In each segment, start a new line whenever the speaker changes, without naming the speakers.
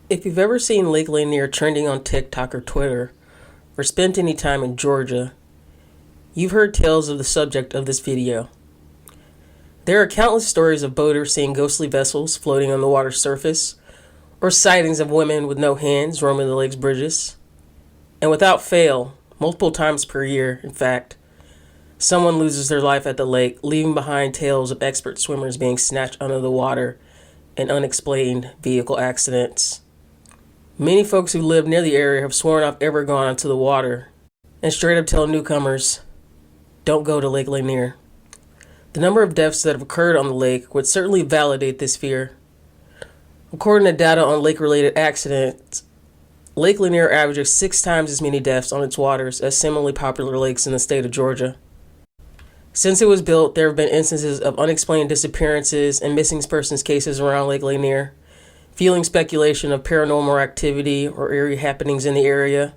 If you've ever seen Lake Lanier trending on TikTok or Twitter, or spent any time in Georgia, you've heard tales of the subject of this video. There are countless stories of boaters seeing ghostly vessels floating on the water's surface, or sightings of women with no hands roaming the lake's bridges. And without fail, multiple times per year, in fact, someone loses their life at the lake, leaving behind tales of expert swimmers being snatched under the water and unexplained vehicle accidents. Many folks who live near the area have sworn off ever gone onto the water and straight up tell newcomers, don't go to Lake Lanier. The number of deaths that have occurred on the lake would certainly validate this fear. According to data on lake-related accidents, Lake Lanier averages 6 times as many deaths on its waters as similarly popular lakes in the state of Georgia. Since it was built, there have been instances of unexplained disappearances and missing persons cases around Lake Lanier, fueling speculation of paranormal activity or eerie happenings in the area.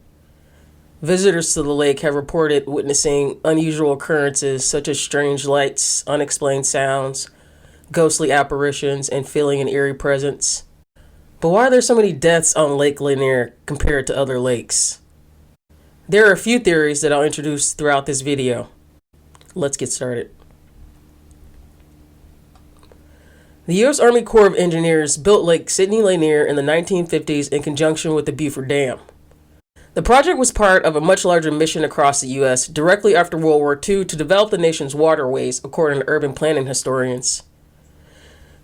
Visitors to the lake have reported witnessing unusual occurrences such as strange lights, unexplained sounds, ghostly apparitions, and feeling an eerie presence. But why are there so many deaths on Lake Lanier compared to other lakes? There are a few theories that I'll introduce throughout this video. Let's get started. The U.S. Army Corps of Engineers built Lake Lanier in the 1950s in conjunction with the Beaufort Dam. The project was part of a much larger mission across the U.S. directly after World War II to develop the nation's waterways, according to urban planning historians.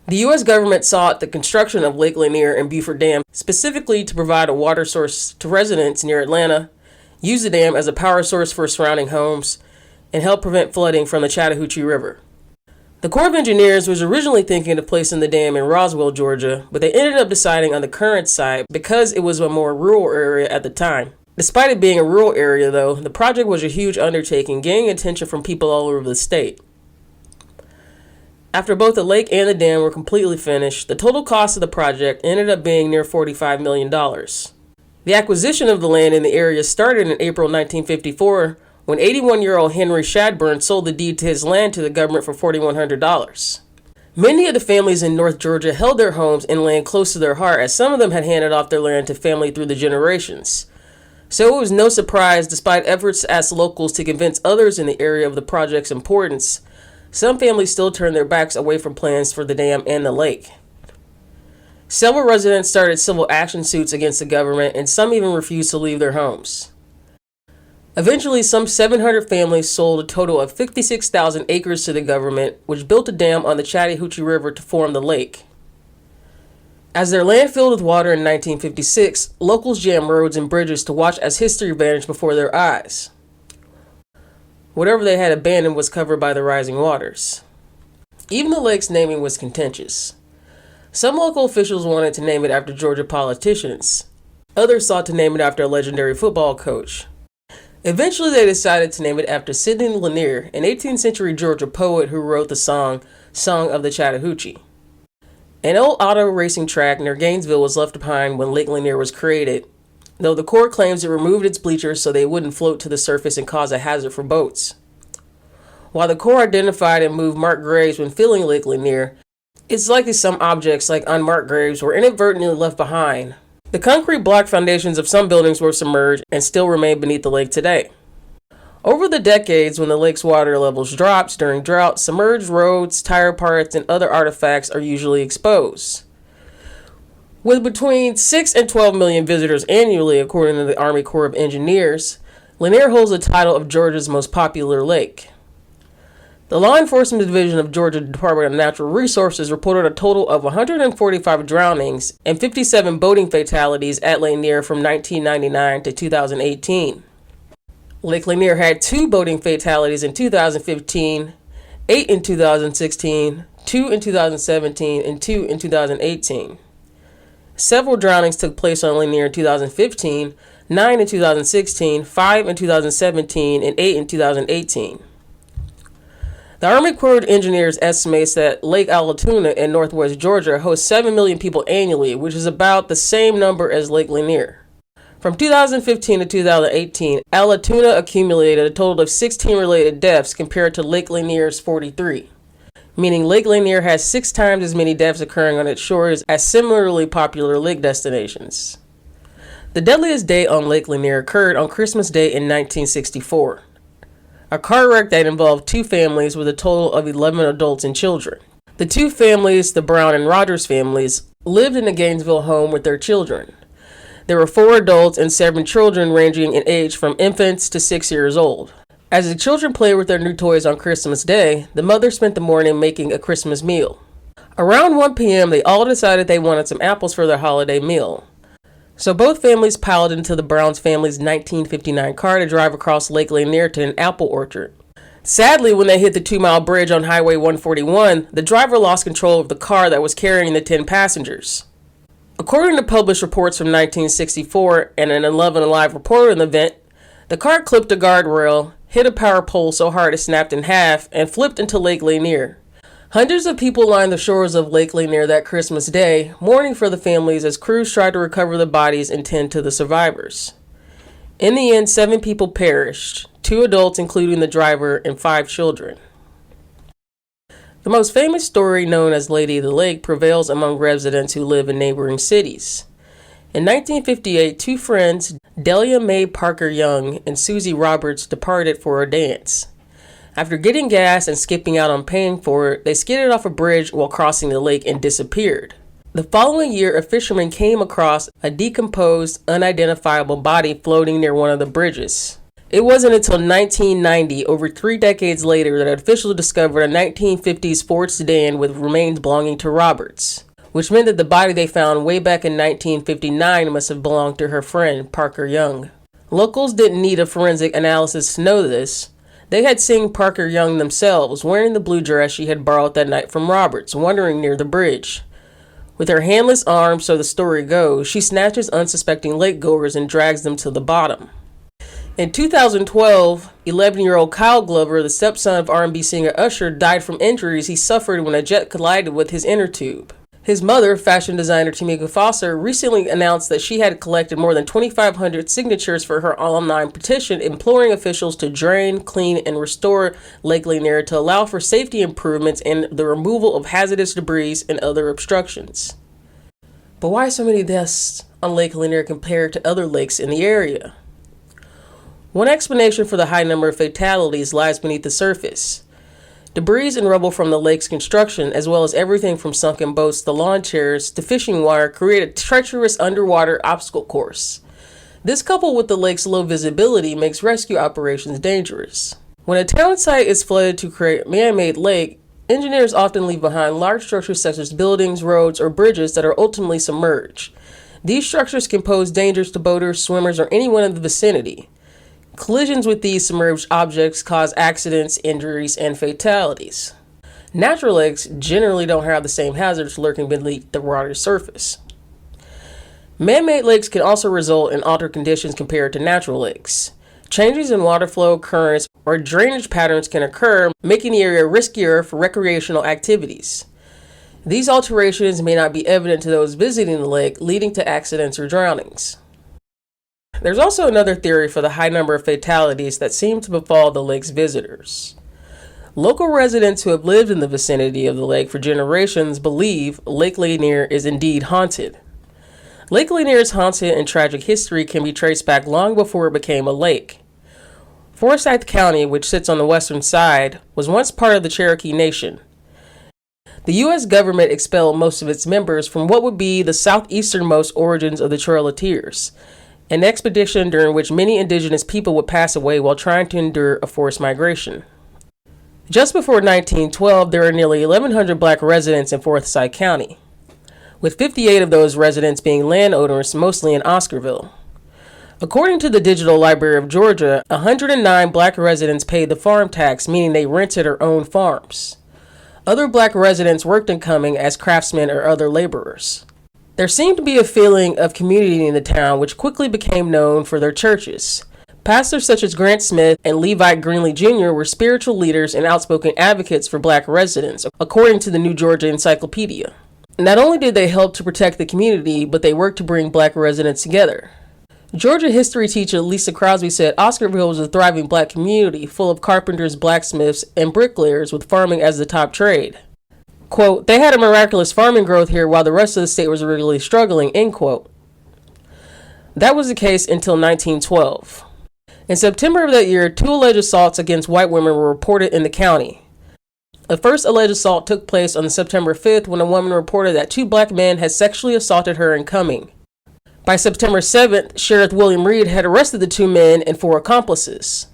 The U.S. government sought the construction of Lake Lanier and Beaufort Dam specifically to provide a water source to residents near Atlanta, use the dam as a power source for surrounding homes, and help prevent flooding from the Chattahoochee River. The Corps of Engineers was originally thinking of placing the dam in Roswell, Georgia, but they ended up deciding on the current site because it was a more rural area at the time. Despite it being a rural area, though, the project was a huge undertaking, gaining attention from people all over the state. After both the lake and the dam were completely finished, the total cost of the project ended up being near $45 million. The acquisition of the land in the area started in April 1954, when 81-year-old Henry Shadburn sold the deed to his land to the government for $4,100. Many of the families in North Georgia held their homes and land close to their heart, as some of them had handed off their land to family through the generations. So it was no surprise, despite efforts to ask locals to convince others in the area of the project's importance, some families still turned their backs away from plans for the dam and the lake. Several residents started civil action suits against the government, and some even refused to leave their homes. Eventually, some 700 families sold a total of 56,000 acres to the government, which built a dam on the Chattahoochee River to form the lake. As their land filled with water in 1956, locals jammed roads and bridges to watch as history vanished before their eyes. Whatever they had abandoned was covered by the rising waters. Even the lake's naming was contentious. Some local officials wanted to name it after Georgia politicians. Others sought to name it after a legendary football coach. Eventually, they decided to name it after Sidney Lanier, an 18th century Georgia poet who wrote the Song of the Chattahoochee. An old auto racing track near Gainesville was left behind when Lake Lanier was created, though the Corps claims it removed its bleachers so they wouldn't float to the surface and cause a hazard for boats. While the Corps identified and moved marked graves when filling Lake Lanier, it's likely some objects like unmarked graves were inadvertently left behind. The concrete block foundations of some buildings were submerged and still remain beneath the lake today. Over the decades, when the lake's water levels drops during drought, submerged roads, tire parts, and other artifacts are usually exposed. With between 6 and 12 million visitors annually, according to the Army Corps of Engineers, Lanier holds the title of Georgia's most popular lake. The Law Enforcement Division of Georgia Department of Natural Resources reported a total of 145 drownings and 57 boating fatalities at Lanier from 1999 to 2018. Lake Lanier had 2 boating fatalities in 2015, 8 in 2016, 2 in 2017, and 2 in 2018. Several drownings took place on Lanier in 2015, 9 in 2016, 5 in 2017, and 8 in 2018. The Army Corps of Engineers estimates that Lake Allatoona in northwest Georgia hosts 7 million people annually, which is about the same number as Lake Lanier. From 2015 to 2018, Allatoona accumulated a total of 16 related deaths compared to Lake Lanier's 43. meaning Lake Lanier has 6 times as many deaths occurring on its shores as similarly popular lake destinations. The deadliest day on Lake Lanier occurred on Christmas Day in 1964. A car wreck that involved 2 families with a total of 11 adults and children. The 2 families, the Brown and Rogers families, lived in the Gainesville home with their children. There were 4 adults and 7 children ranging in age from infants to 6 years old. As the children played with their new toys on Christmas Day, the mother spent the morning making a Christmas meal. Around 1 p.m., they all decided they wanted some apples for their holiday meal. So both families piled into the Browns family's 1959 car to drive across Lake Lanier to an apple orchard. Sadly, when they hit the 2-mile bridge on Highway 141, the driver lost control of the car that was carrying the 10 passengers. According to published reports from 1964 and an 11 Alive report on the event, the car clipped a guardrail, hit a power pole so hard it snapped in half, and flipped into Lake Lanier. Hundreds of people lined the shores of Lake Lanier that Christmas Day, mourning for the families as crews tried to recover the bodies and tend to the survivors. In the end, 7 people perished, 2 adults including the driver and 5 children. The most famous story, known as Lady of the Lake, prevails among residents who live in neighboring cities. In 1958, 2 friends, Delia Mae Parker Young and Susie Roberts, departed for a dance. After getting gas and skipping out on paying for it, they skidded off a bridge while crossing the lake and disappeared. The following year, a fisherman came across a decomposed, unidentifiable body floating near one of the bridges. It wasn't until 1990, over 3 decades later, that officials discovered a 1950s Ford sedan with remains belonging to Roberts, which meant that the body they found way back in 1959 must have belonged to her friend, Parker Young. Locals didn't need a forensic analysis to know this. They had seen Parker Young themselves, wearing the blue dress she had borrowed that night from Roberts, wandering near the bridge. With her handless arms, so the story goes, she snatches unsuspecting lakegoers and drags them to the bottom. In 2012, 11-year-old Kyle Glover, the stepson of R&B singer Usher, died from injuries he suffered when a jet collided with his inner tube. His mother, fashion designer Tamika Foster, recently announced that she had collected more than 2,500 signatures for her online petition imploring officials to drain, clean, and restore Lake Lanier to allow for safety improvements and the removal of hazardous debris and other obstructions. But why so many deaths on Lake Lanier compared to other lakes in the area? One explanation for the high number of fatalities lies beneath the surface. Debris and rubble from the lake's construction, as well as everything from sunken boats to lawn chairs to fishing wire, create a treacherous underwater obstacle course. This, coupled with the lake's low visibility, makes rescue operations dangerous. When a town site is flooded to create a man-made lake, engineers often leave behind large structures such as buildings, roads, or bridges that are ultimately submerged. These structures can pose dangers to boaters, swimmers, or anyone in the vicinity. Collisions with these submerged objects cause accidents, injuries, and fatalities. Natural lakes generally don't have the same hazards lurking beneath the water's surface. Man-made lakes can also result in altered conditions compared to natural lakes. Changes in water flow, currents, or drainage patterns can occur, making the area riskier for recreational activities. These alterations may not be evident to those visiting the lake, leading to accidents or drownings. There's also another theory for the high number of fatalities that seem to befall the lake's visitors. Local residents who have lived in the vicinity of the lake for generations believe Lake Lanier is indeed haunted. Lake Lanier's haunted and tragic history can be traced back long before it became a lake. Forsyth County, which sits on the western side, was once part of the Cherokee Nation. The U.S. government expelled most of its members from what would be the southeasternmost origins of the Trail of Tears, an expedition during which many indigenous people would pass away while trying to endure a forced migration. Just before 1912, there were nearly 1,100 black residents in Forsyth County, with 58 of those residents being landowners, mostly in Oscarville. According to the Digital Library of Georgia, 109 black residents paid the farm tax, meaning they rented or owned farms. Other black residents worked in Cumming as craftsmen or other laborers. There seemed to be a feeling of community in the town, which quickly became known for their churches. Pastors such as Grant Smith and Levi Greenlee Jr. were spiritual leaders and outspoken advocates for black residents, according to the New Georgia Encyclopedia. Not only did they help to protect the community, but they worked to bring black residents together. Georgia history teacher Lisa Crosby said Oscarville was a thriving black community full of carpenters, blacksmiths, and bricklayers with farming as the top trade. Quote, they had a miraculous farming growth here while the rest of the state was really struggling, end quote. That was the case until 1912. In September of that year, 2 alleged assaults against white women were reported in the county. The first alleged assault took place on September 5th when a woman reported that 2 black men had sexually assaulted her in Cumming. By September 7th, Sheriff William Reed had arrested the 2 men and 4 accomplices.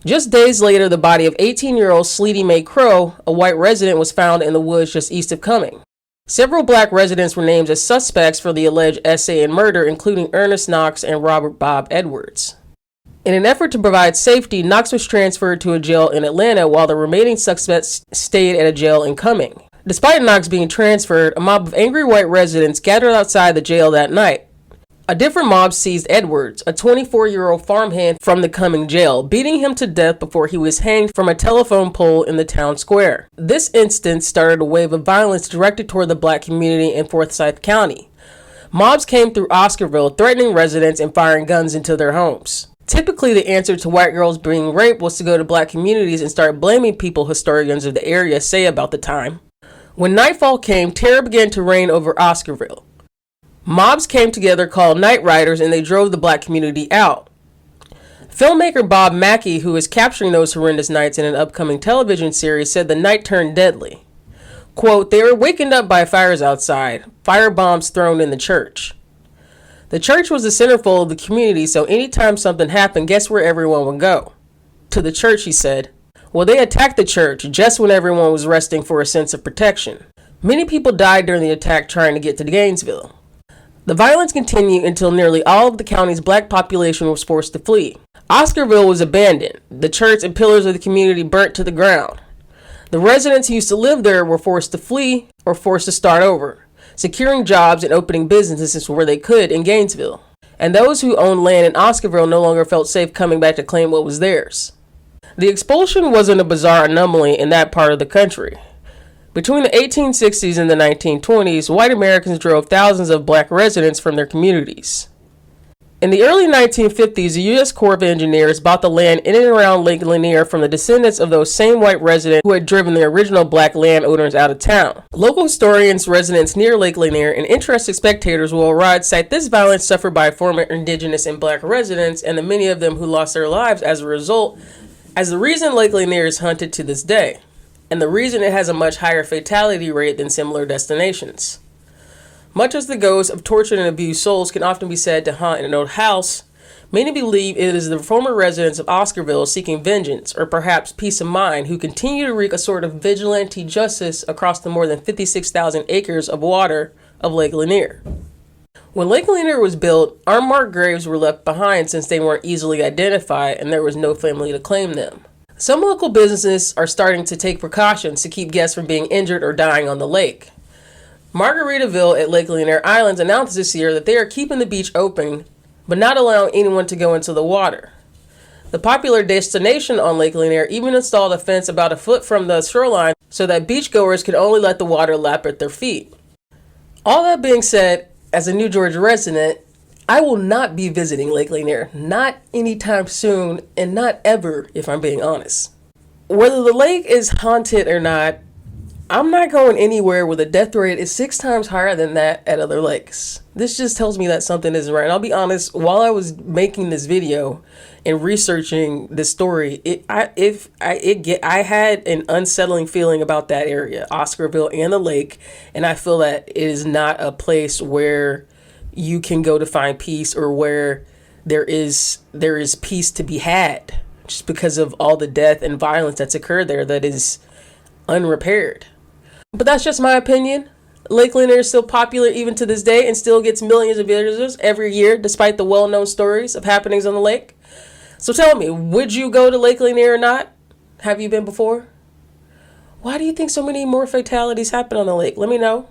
Just days later, the body of 18-year-old Sleety Mae Crow, a white resident, was found in the woods just east of Cumming. Several black residents were named as suspects for the alleged essay and murder, including Ernest Knox and Robert Bob Edwards. In an effort to provide safety, Knox was transferred to a jail in Atlanta while the remaining suspects stayed at a jail in Cumming. Despite Knox being transferred, a mob of angry white residents gathered outside the jail that night. A different mob seized Edwards, a 24-year-old farmhand from the Cumming jail, beating him to death before he was hanged from a telephone pole in the town square. This instance started a wave of violence directed toward the black community in Forsyth County. Mobs came through Oscarville, threatening residents and firing guns into their homes. Typically, the answer to white girls being raped was to go to black communities and start blaming people historians of the area say about the time. When nightfall came, terror began to reign over Oscarville. Mobs came together called Night Riders and they drove the black community out. Filmmaker Bob Mackey, who is capturing those horrendous nights in an upcoming television series, said the night turned deadly. Quote, they were wakened up by fires outside, firebombs thrown in the church. The church was the centerfold of the community, so anytime something happened, guess where everyone would go? To the church, he said. Well, they attacked the church just when everyone was resting for a sense of protection. Many people died during the attack trying to get to Gainesville. The violence continued until nearly all of the county's black population was forced to flee. Oscarville was abandoned. The church and pillars of the community burnt to the ground. The residents who used to live there were forced to flee or forced to start over, securing jobs and opening businesses where they could in Gainesville. And those who owned land in Oscarville no longer felt safe coming back to claim what was theirs. The expulsion wasn't a bizarre anomaly in that part of the country. Between the 1860s and the 1920s, white Americans drove thousands of black residents from their communities. In the early 1950s, the U.S. Corps of Engineers bought the land in and around Lake Lanier from the descendants of those same white residents who had driven the original black landowners out of town. Local historians, residents near Lake Lanier, and interested spectators worldwide cite this violence suffered by former indigenous and black residents and the many of them who lost their lives as a result as the reason Lake Lanier is haunted to this day, and the reason it has a much higher fatality rate than similar destinations. Much as the ghosts of tortured and abused souls can often be said to haunt an old house, many believe it is the former residents of Oscarville seeking vengeance or perhaps peace of mind who continue to wreak a sort of vigilante justice across the more than 56,000 acres of water of Lake Lanier. When Lake Lanier was built, unmarked graves were left behind since they weren't easily identified and there was no family to claim them. Some local businesses are starting to take precautions to keep guests from being injured or dying on the lake. Margaritaville at Lake Lanier Islands announced this year that they are keeping the beach open, but not allowing anyone to go into the water. The popular destination on Lake Lanier even installed a fence about a foot from the shoreline so that beachgoers could only let the water lap at their feet. All that being said, as a New Georgia resident, I will not be visiting Lake Lanier, not anytime soon, and not ever, if I'm being honest. Whether the lake is haunted or not, I'm not going anywhere where the death rate is 6 times higher than that at other lakes. This just tells me that something isn't right. And I'll be honest, while I was making this video and researching this story, I had an unsettling feeling about that area, Oscarville and the lake, and I feel that it is not a place where you can go to find peace or where there is peace to be had, just because of all the death and violence that's occurred there that is unrepaired. But that's just my opinion. Lake Lanier is still popular even to this day and still gets millions of visitors every year, despite the well-known stories of happenings on the lake. So tell me, would you go to Lake Lanier or not? Have you been before? Why do you think so many more fatalities happen on the lake? Let me know.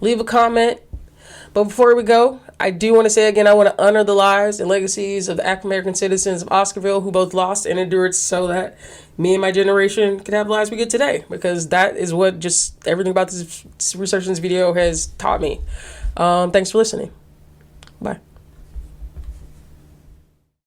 Leave a comment. But before we go, I do want to say again, I want to honor the lives and legacies of the African-American citizens of Oscarville who both lost and endured so that me and my generation could have the lives we get today, because that is what just everything about this research in this video has taught me. Thanks for listening. Bye.